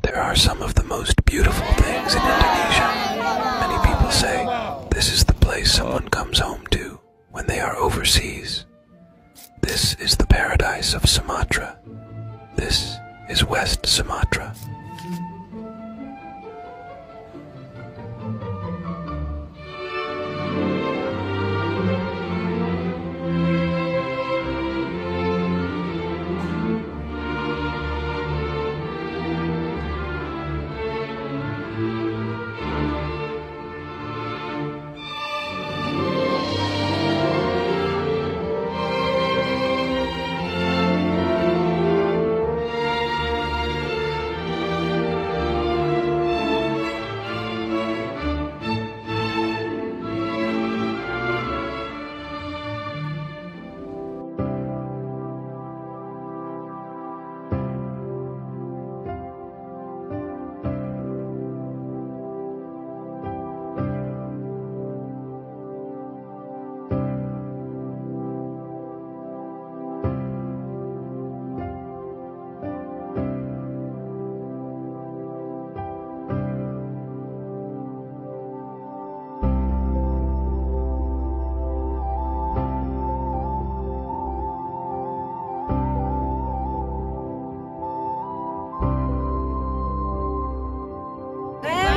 There are some of the most beautiful things in Indonesia. Many people say this is the place someone comes home to when they are overseas. This is the paradise of Sumatra. This is West Sumatra.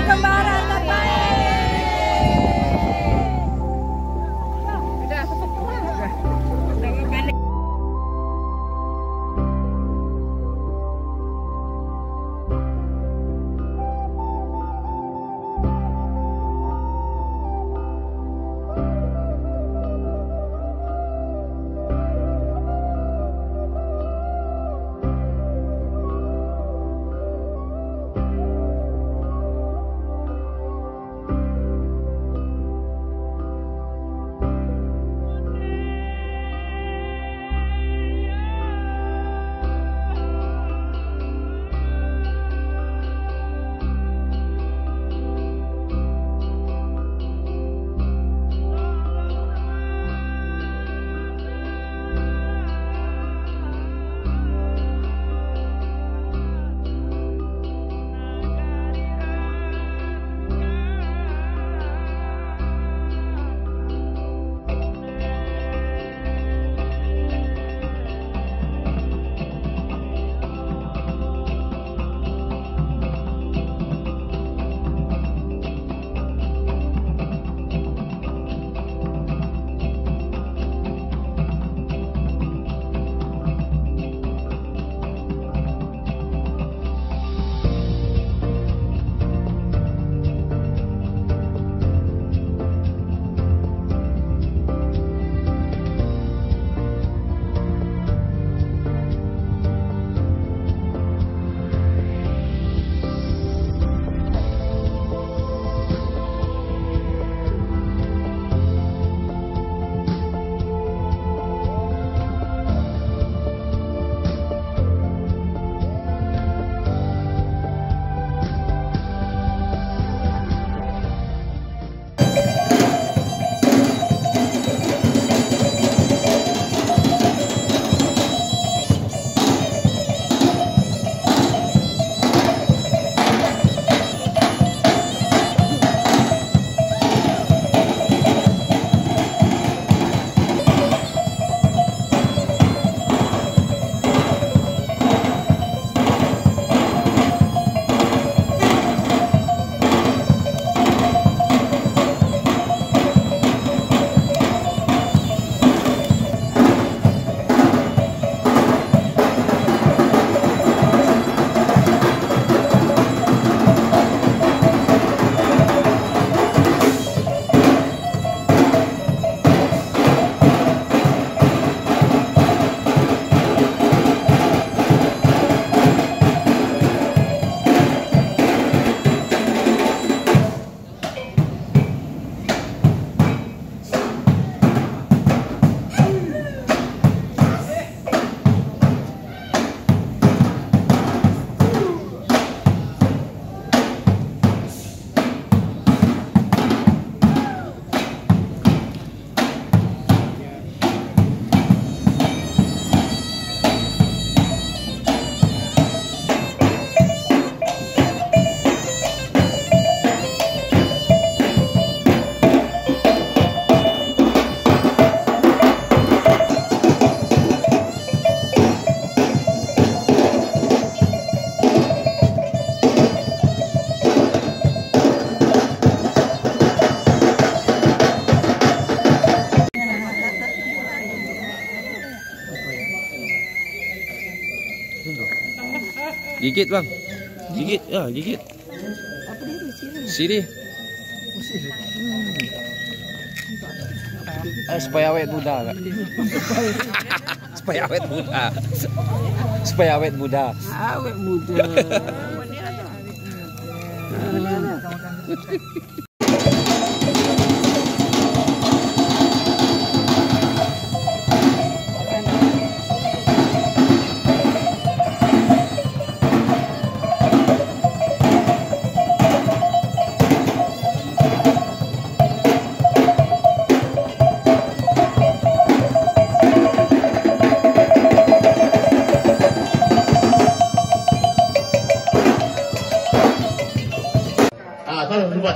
Kembara terbaik. Gigit bang. Gigit, ya gigit. Sini. Supaya awet muda kak. Supaya awet muda. Supaya awet muda. Awet muda.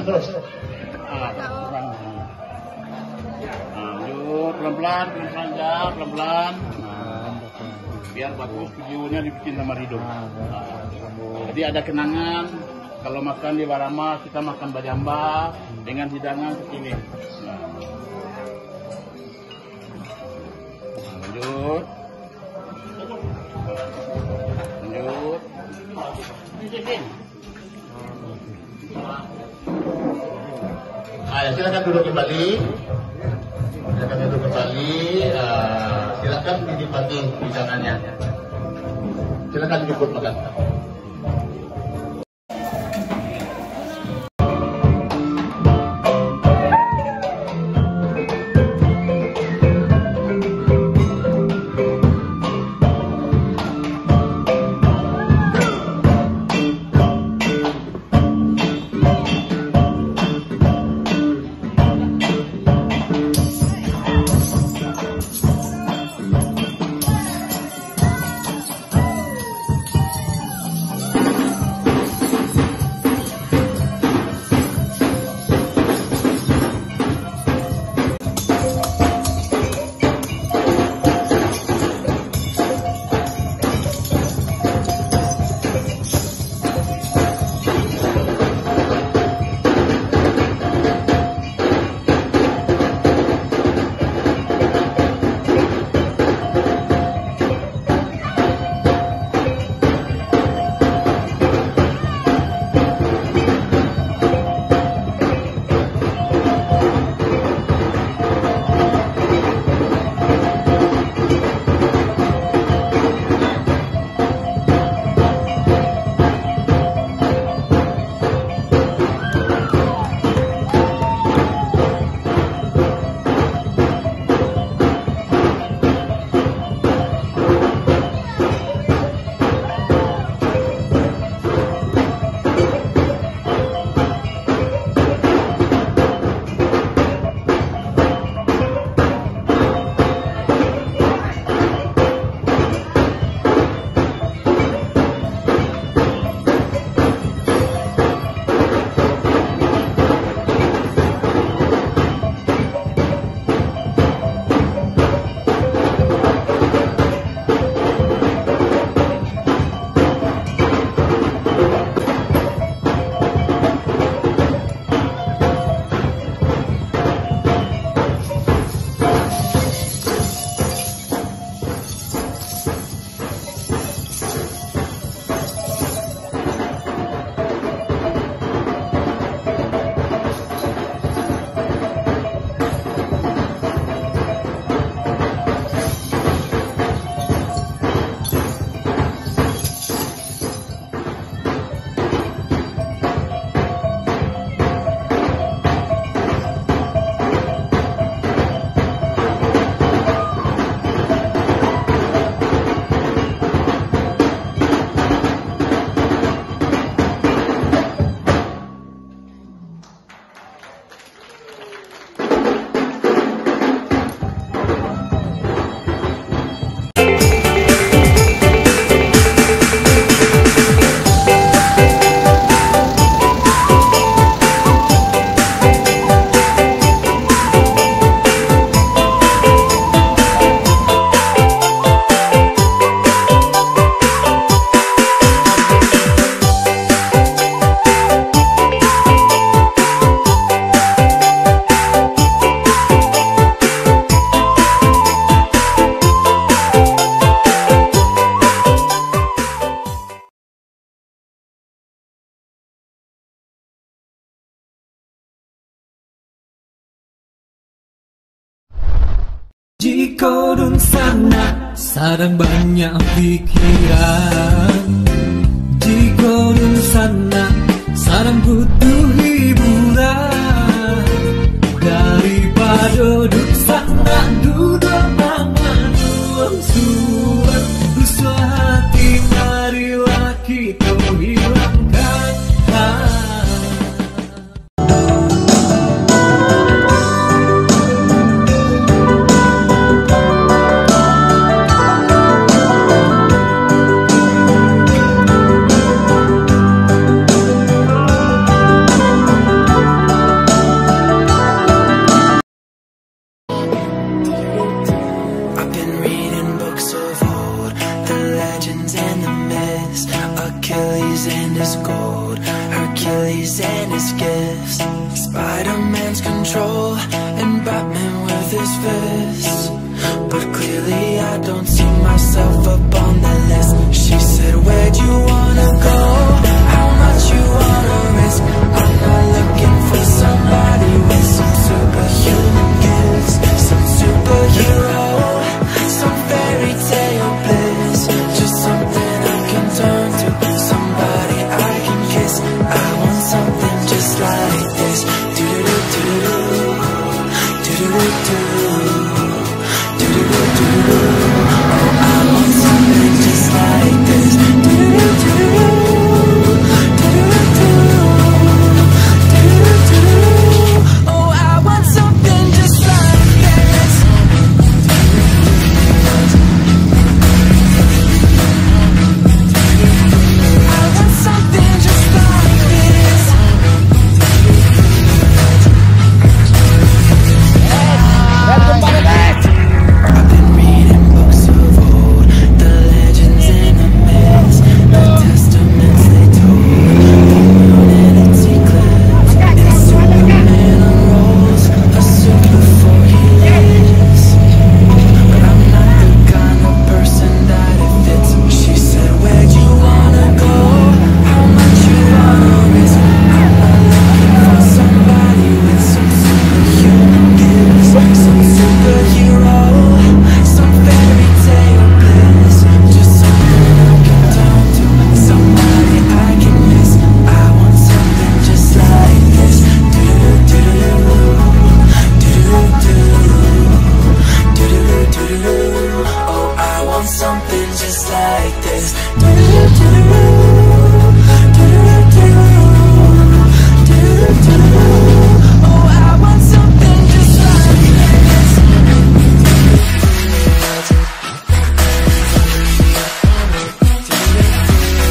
Terus. Lanjut pelan-pelan, pelan-pelan. Biar bagus videonya dibikin sama Rido. Jadi ada kenangan kalau makan di Barama kita makan bajamba dengan hidangan seperti ini. Lanjut. Silakan duduk kembali. Silakan dinikmati hidangannya. Silakan ikut makan. kodun sana sadang banyak pikiran. Jika dun sana sadang butuh hiburan. Daripada duduk sana duduk mama nuang suar. Rusuh hati marilah kita hilangkan. And his gifts, Spider-Man's control and Batman with his fists. But clearly I don't see myself up on that list. She said, where'd you wanna go? How much you wanna risk? I'm not looking for somebody with some superhuman gifts, some superhero, some fairy tale bliss. Just something I can turn to, somebody I can kiss. I want something just like this. Do-do-do-do-do, do-do-do-do, do-do-do-do-do. Oh, I want something just like this. Do-do-do-do, do-do-do-do, do-do-do-do. Oh, I want something just like this. I want something just like this. I've been reading books of old, the legends and the myths, the testaments they told, the moon and its eclipse, and Superman unrolls a suit before he leaves. But I'm not the kind of person that it fits. She said, where'd you wanna go? How much you wanna risk? I'm not looking for somebody with some superhuman gifts, some superhero, some fairy tale bliss. Just something I can turn to, somebody I can miss. I want something just like this. Do-do-do-do, do-do-do-do, do-do-do-do-do. Oh, I want something just like this. Do-do-do-do, do-do-do-do, do-do-do-do. Oh, I want something just like this.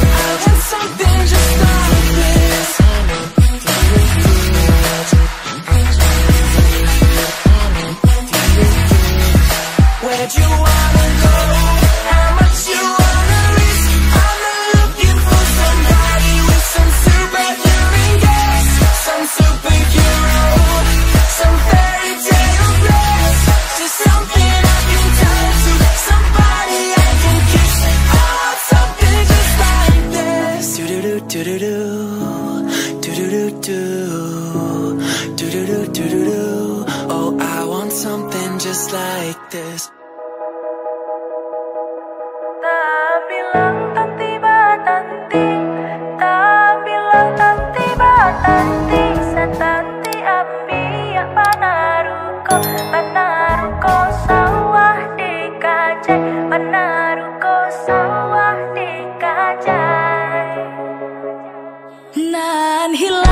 I want something just like this. Where'd you wanna go? How much you wanna risk? I'm not looking for somebody with some superhuman gifts, some superhero, some fairy tale bliss. Just something I can turn to, somebody I can kiss. I want something just like this. Do-do-do-do-do, do-do-do-do, do-do-do-do-do. Oh, I want something just like this. Tak bilang tanti batanti, tak bilang tanti batanti, setanti api ya panaruko, panaruko sawah di kajai, panaruko sawah di kajai. Nan hilang